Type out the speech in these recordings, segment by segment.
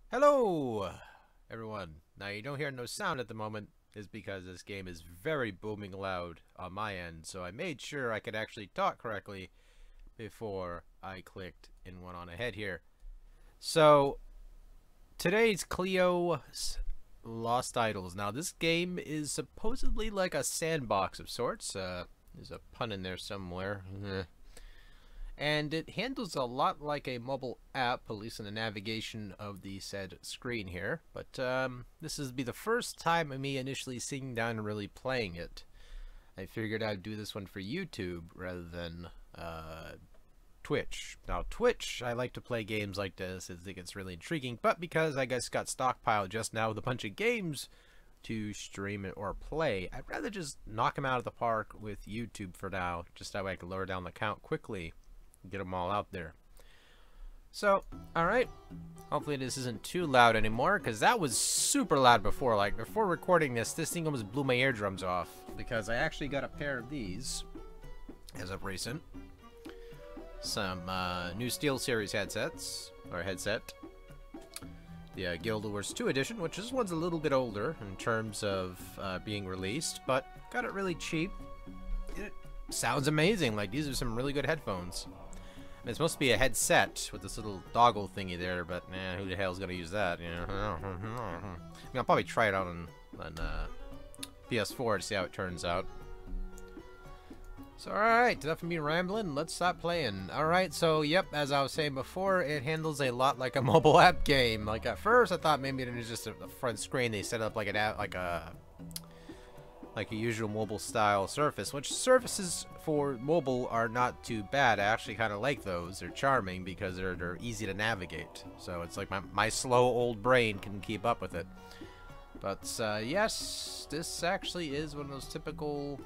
Hello, everyone. Now you don't hear no sound at the moment is because this game is very booming loud on my end, so I made sure I could actually talk correctly before I clicked and went on ahead here. So, today's Cleo's Lost Idols. Now this game is supposedly like a sandbox of sorts. There's a pun in there somewhere. And it handles a lot like a mobile app, at least in the navigation of the said screen here. But this is be the first time of me initially sitting down and really playing it. I figured I'd do this one for YouTube rather than Twitch. Now Twitch, I like to play games like this. I think it's really intriguing, but because I guess got stockpiled just now with a bunch of games to stream it or play, I'd rather just knock them out of the park with YouTube for now, just that way I can lower down the count quickly. Get them all out there. So, alright. Hopefully this isn't too loud anymore, because that was super loud before. Like, before recording this thing almost blew my eardrums off, because I actually got a pair of these, as of recent. Some new SteelSeries headsets, or headset. The Guild Wars 2 edition, which this one's a little bit older in terms of being released, but got it really cheap. It sounds amazing. Like, these are some really good headphones. It's supposed to be a headset with this little doggle thingy there, but who the hell's gonna use that? You know, I mean, I'll probably try it out on PS4 to see how it turns out. So, alright, enough of me rambling. Let's stop playing. Alright, so, yep, as I was saying before, it handles a lot like a mobile app game. Like, at first, I thought maybe it was just a front screen. They set up like an app, like a usual mobile style surface, which surfaces for mobile are not too bad. I actually kind of like those. They're charming because they're easy to navigate. So it's like my slow old brain can keep up with it. But yes, this actually is one of those typical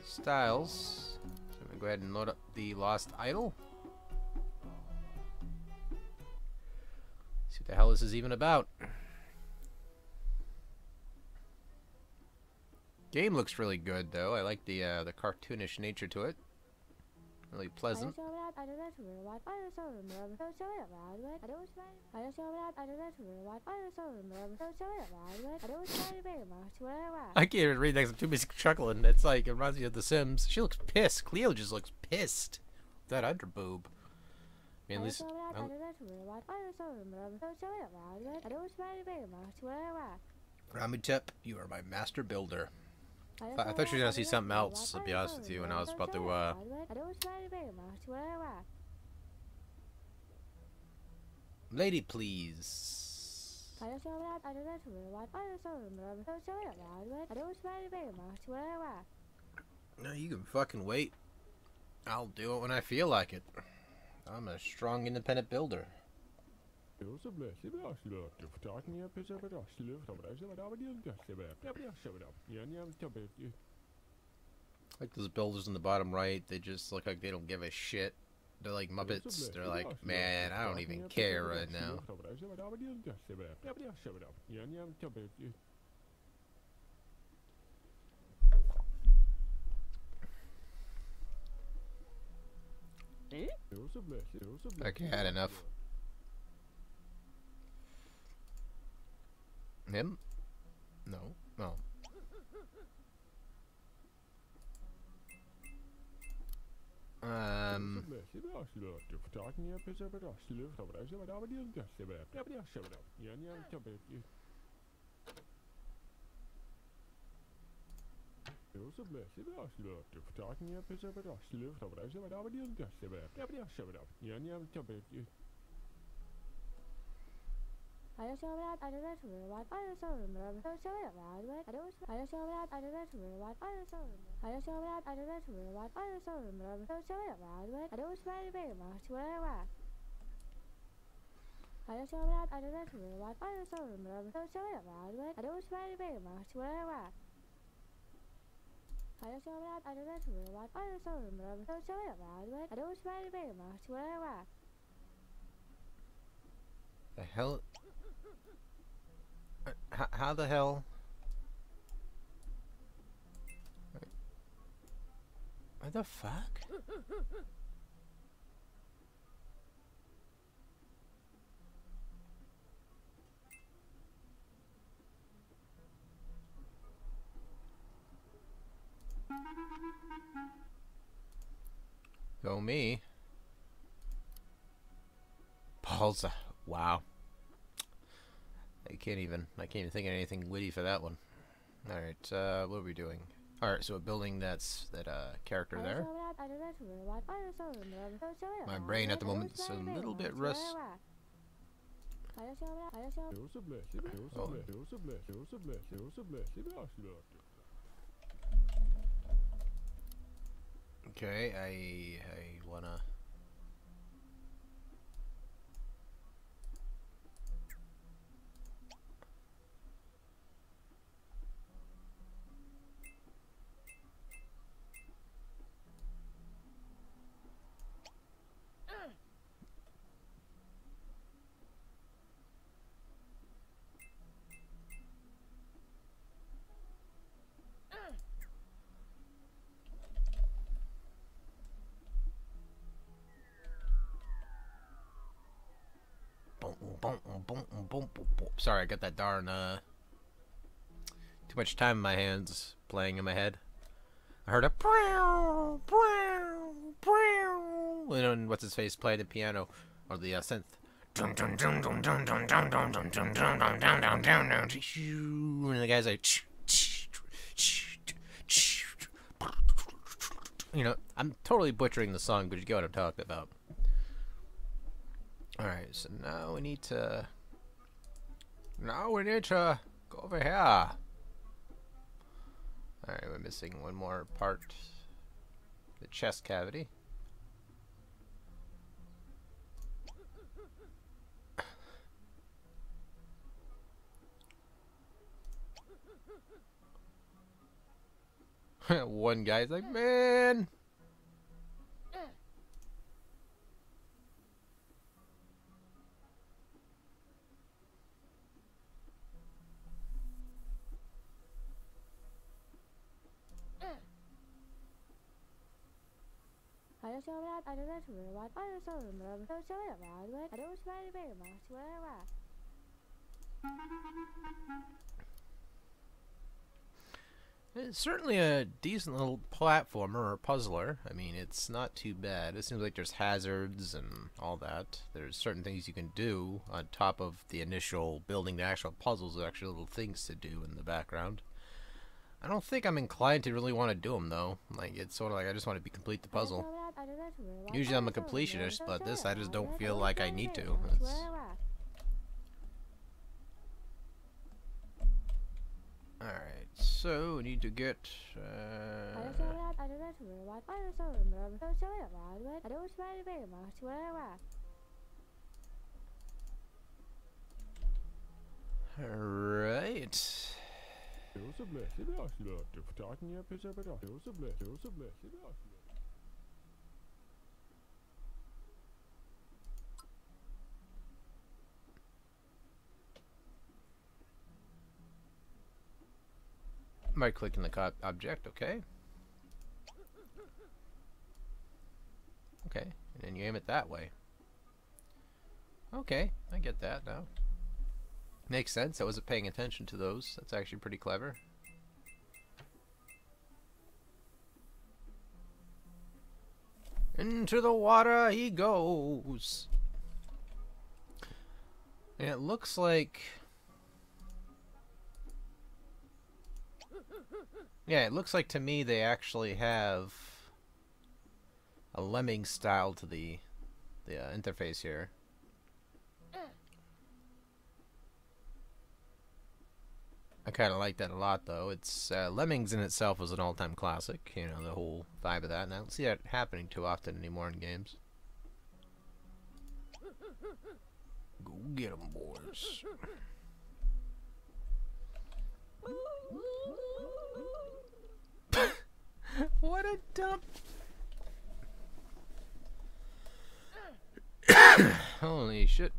styles. So I'm gonna go ahead and load up the Lost Idol. See what the hell this is even about. Game looks really good though. I like the cartoonish nature to it. Really pleasant. I can't even read next to too busy chuckling. It's like it reminds me of The Sims. She looks pissed. Cleo just looks pissed. That underboob. I mean, at least. Ramitep, you are my master builder. I thought you were gonna see something else, to be honest with you, when I was about to, Lady, please. No, you can fucking wait. I'll do it when I feel like it. I'm a strong, independent builder. Like those builders in the bottom right, they just look like they don't give a shit. They're like Muppets. They're like, man, I don't even care right now. Okay, I had enough. Him? No. No. The hell? How the hell? What the fuck? Go me. Balsa. Wow. I can't even think of anything witty for that one. Alright, what are we doing? Alright, so a building that's that character there. My brain at the moment is a little bit rust. Oh. Okay, I wanna. Sorry, I got that darn too much time in my hands playing in my head. I heard a and what's his face playing the piano or the synth. And the guy's like, you know, I'm totally butchering the song, but you get what I'm talking about. Alright, so now we need to go over here. Alright, we're missing one more part. The chest cavity. One guy's like, man. It's certainly a decent little platformer or puzzler. I mean, it's not too bad. It seems like there's hazards and all that. There's certain things you can do on top of the initial building the actual puzzles. There's actually little things to do in the background. I don't think I'm inclined to really want to do them though. Like, it's sort of like I just want to complete the puzzle. Usually I'm a completionist, but this I just don't feel like I need to. Alright, so we need to get alright. By clicking the object, okay. Okay, and then you aim it that way. Okay, I get that now. Makes sense. I wasn't paying attention to those. That's actually pretty clever. Into the water he goes. And it looks like... yeah, it looks like to me they actually have a lemming style to the interface here. I kind of like that a lot, though. It's Lemmings in itself is an all-time classic. You know, the whole vibe of that. And I don't see that happening too often anymore in games. Go get 'em, boys. What a dump. Holy shit.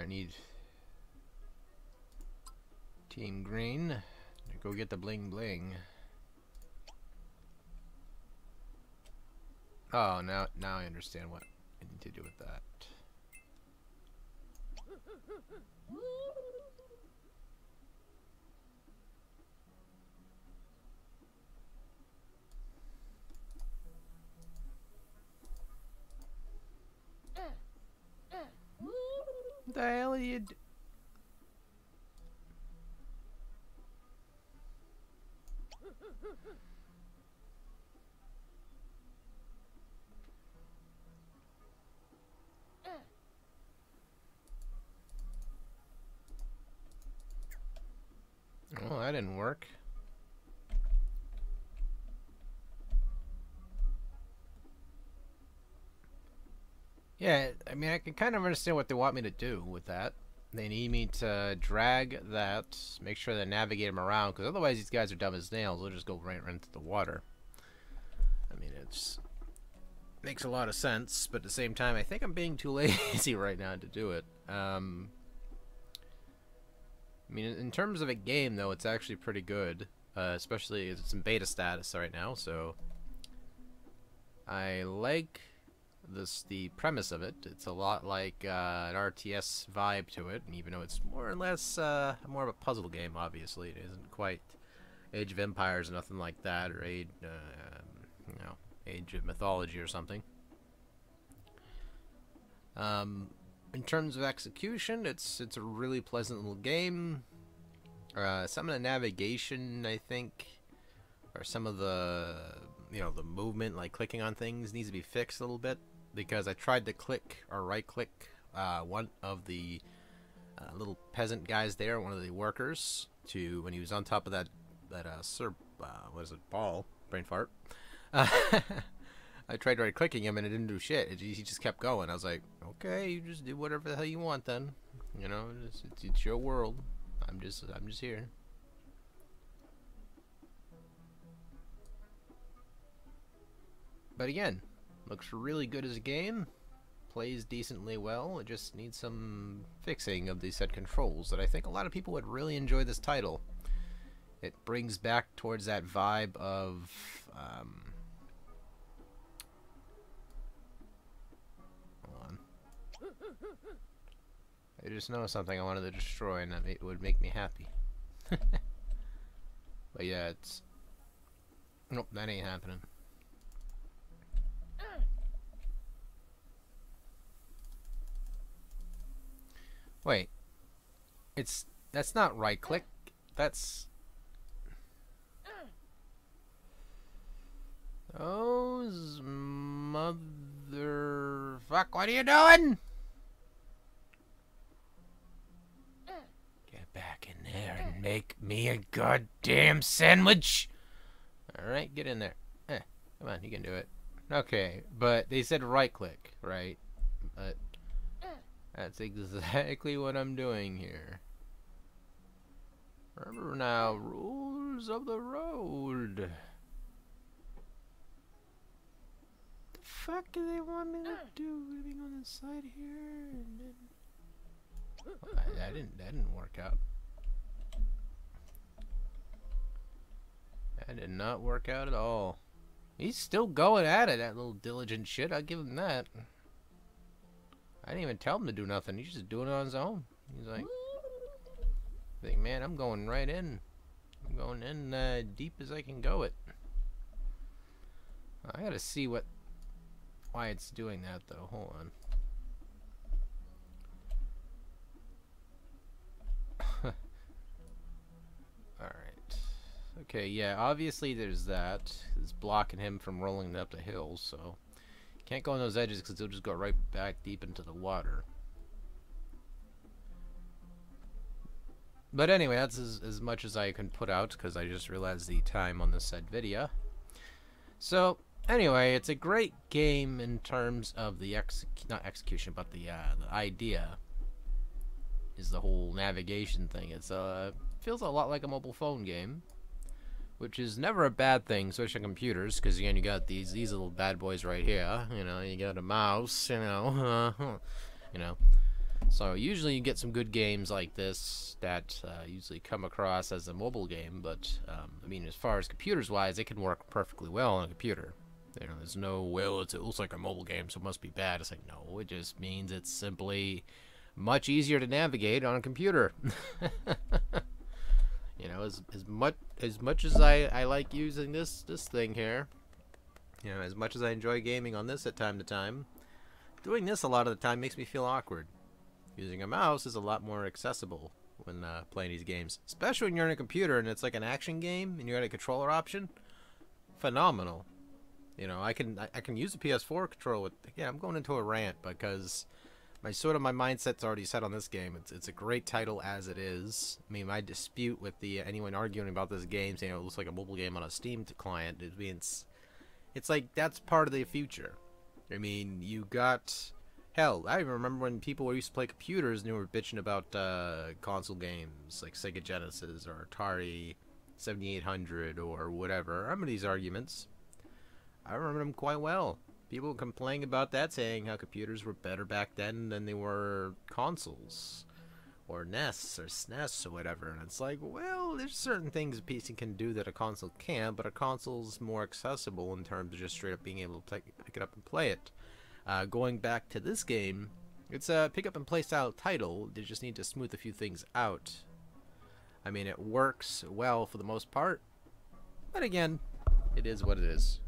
I need Team Green. Go get the bling bling. Oh, now I understand what I need to do with that. What the hell are you d- Oh, that didn't work. Yeah, I mean, I can kind of understand what they want me to do with that. They need me to drag that, make sure they navigate them around, because otherwise these guys are dumb as nails. They'll just go right into the water. I mean, it's makes a lot of sense, but at the same time, I think I'm being too lazy right now to do it. I mean, in terms of a game, though, it's actually pretty good, especially it's in beta status right now, so I like the premise of it. It's a lot like an RTS vibe to it, and even though it's more or less more of a puzzle game, obviously, it isn't quite Age of Empires or nothing like that, or Age of Mythology or something. In terms of execution, it's a really pleasant little game. Some of the navigation, I think, or some of the the movement, like clicking on things, needs to be fixed a little bit, because I tried to click or right click one of the little peasant guys there, one of the workers, to when he was on top of that what is it, ball, brain fart. I tried right clicking him and it didn't do shit. He just kept going. I was like, okay, you just do whatever the hell you want then. You know, it's your world. I'm just here. But again, looks really good as a game. Plays decently well. It just needs some fixing of these set controls that I think a lot of people would really enjoy this title. It brings back towards that vibe of hold on. I just noticed something I wanted to destroy, and that would make me happy. But yeah, it's nope, that ain't happening. Wait, that's not right click. That's those motherfuck. What are you doing? Get back in there and make me a goddamn sandwich. All right, get in there. Come on, you can do it. Okay, but they said right click, right? But that's exactly what I'm doing here. Remember now, rules of the road. The fuck do they want me to do? Living on the side here, and then that didn't work out. That did not work out at all. He's still going at it, that little diligent shit. I'll give him that. I didn't even tell him to do nothing. He's just doing it on his own. He's like, man, I'm going right in. I'm going in deep as I can go it. I gotta see why it's doing that though. Hold on. Alright. Okay, yeah, obviously there's that. It's blocking him from rolling up the hill, so can't go on those edges because he'll just go right back deep into the water. But anyway, that's as much as I can put out because I just realized the time on this said video. So anyway, it's a great game in terms of the not execution, but the idea is the whole navigation thing. It's feels a lot like a mobile phone game, which is never a bad thing, especially on computers, because again, you got these little bad boys right here. You know, you got a mouse. You know, So usually you get some good games like this that usually come across as a mobile game, but I mean, as far as computers wise, it can work perfectly well on a computer. You know, there's no, well, it looks like a mobile game, so it must be bad. It's like, no, it just means it's simply much easier to navigate on a computer. You know, as much as I like using this thing here, you know, as much as I enjoy gaming on this at time to time, doing this a lot of the time makes me feel awkward. Using a mouse is a lot more accessible when playing these games, especially when you're on a computer and it's like an action game and you got a controller option. Phenomenal. You know, I can use the PS4 controller with. Yeah, I'm going into a rant because my mindset's already set on this game. It's a great title as it is. I mean, my dispute with anyone arguing about this game, saying it looks like a mobile game on a Steam client, it's like that's part of the future. I mean, you got, hell, I even remember when people used to play computers and they were bitching about console games like Sega Genesis or Atari 7800 or whatever. I remember these arguments. I remember them quite well. People complaining about that, saying how computers were better back then than they were consoles, or NES, or SNES, or whatever. And it's like, well, there's certain things a PC can do that a console can't, but a console's more accessible in terms of just straight up being able to pick it up and play it. Going back to this game, it's a pick-up-and-play style title. They just need to smooth a few things out. I mean, it works well for the most part, but again, it is what it is.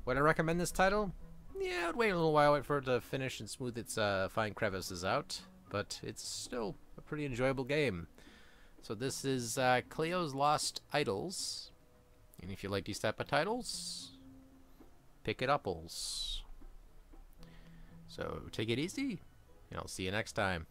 Would I recommend this title? Yeah, I'd wait a little while for it to finish and smooth its fine crevices out, but it's still a pretty enjoyable game. So this is Cleo's Lost Idols, and if you like these type of titles, pick it up-alls. So take it easy, and I'll see you next time.